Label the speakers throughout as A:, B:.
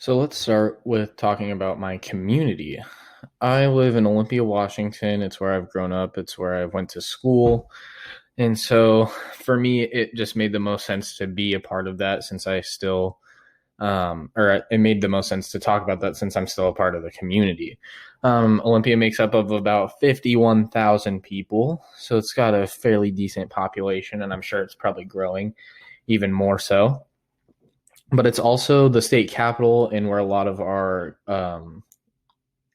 A: So let's start with talking about my community. I live in Olympia, Washington. It's where I've grown up. It's where I went to school. And so for me, it just made the most sense to be a part of that since I still, or it made the most sense to talk about that since I'm still a part of the community. Olympia makes up of about 51,000 people. So it's got a fairly decent population, and I'm sure it's probably growing even more so, but it's also the state capital and where a lot of our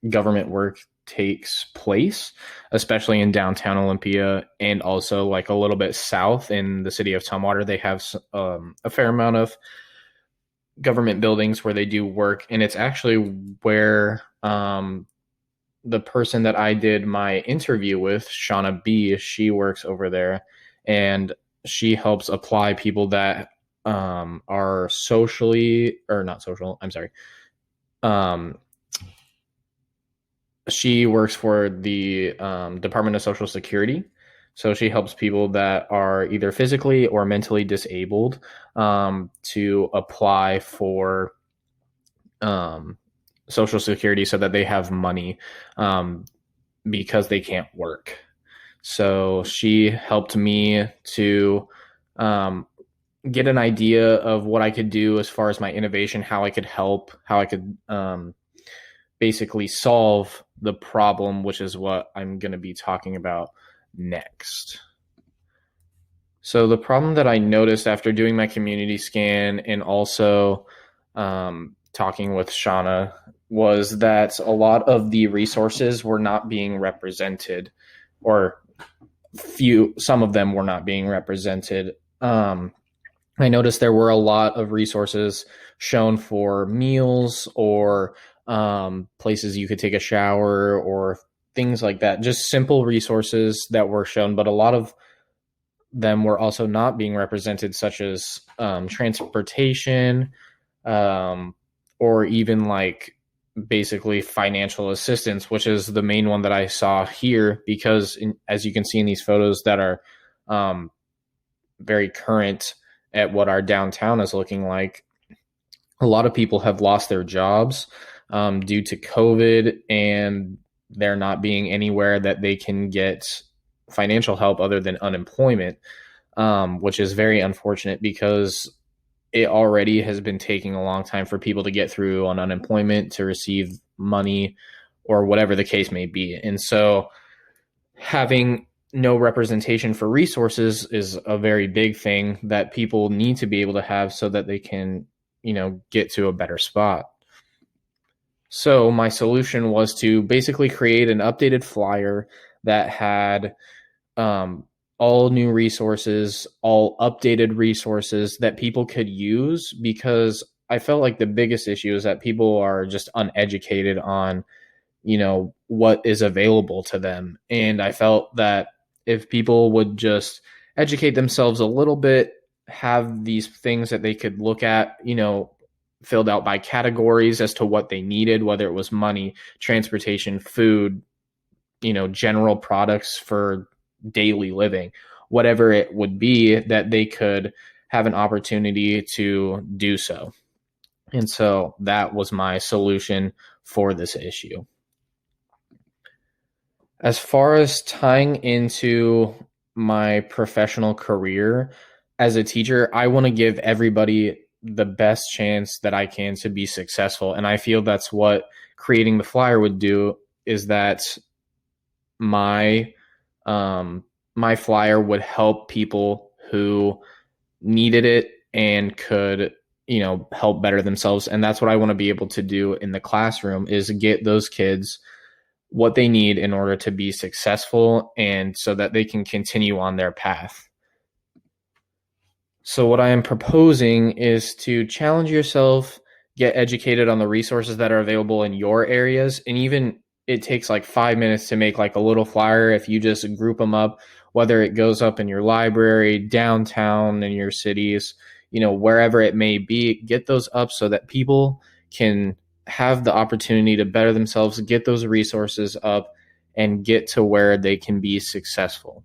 A: government work takes place, especially in downtown Olympia and also like a little bit south in the city of Tumwater. They have a fair amount of government buildings where they do work, and it's actually where the person that I did my interview with, Shauna B, she works over there, and she helps apply people that are socially or not social. I'm sorry. Um, she works for the Department of Social Security. So she helps people that are either physically or mentally disabled to apply for um, Social Security so that they have money um, because they can't work. So she helped me to um, get an idea of what I could do as far as my innovation, how I could help, how I could basically solve the problem, which is what I'm going to be talking about next. So the problem that I noticed after doing my community scan and also talking with Shauna was that a lot of the resources were not being represented, or some of them were not being represented. I noticed there were a lot of resources shown for meals or places you could take a shower or things like that. Just simple resources that were shown, but a lot of them were also not being represented, such as transportation or even like basically financial assistance, which is the main one that I saw here because as you can see in these photos that are very current at what our downtown is looking like, a lot of people have lost their jobs due to COVID, and there not being anywhere that they can get financial help other than unemployment, which is very unfortunate because it already has been taking a long time for people to get through on unemployment to receive money or whatever the case may be. And so having no representation for resources is a very big thing that people need to be able to have so that they can, get to a better spot. So my solution was to basically create an updated flyer that had all new resources, all updated resources that people could use, because I felt like the biggest issue is that people are just uneducated on, what is available to them. And I felt that if people would just educate themselves a little bit, have these things that they could look at, filled out by categories as to what they needed, whether it was money, transportation, food, general products for daily living, whatever it would be, that they could have an opportunity to do so. And so that was my solution for this issue. As far as tying into my professional career as a teacher, I want to give everybody the best chance that I can to be successful. And I feel that's what creating the flyer would do, is that my my flyer would help people who needed it and could, help better themselves. And that's what I want to be able to do in the classroom, is get those kids what they need in order to be successful and so that they can continue on their path. So what I am proposing is to challenge yourself, get educated on the resources that are available in your areas, and even it takes like 5 minutes to make like a little flyer. If you just group them up, whether it goes up in your library, downtown, in your cities, wherever it may be, get those up so that people can have the opportunity to better themselves, get those resources up, and get to where they can be successful.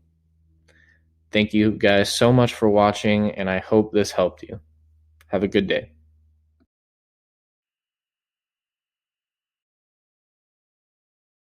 A: Thank you guys so much for watching, and I hope this helped you. Have a good day.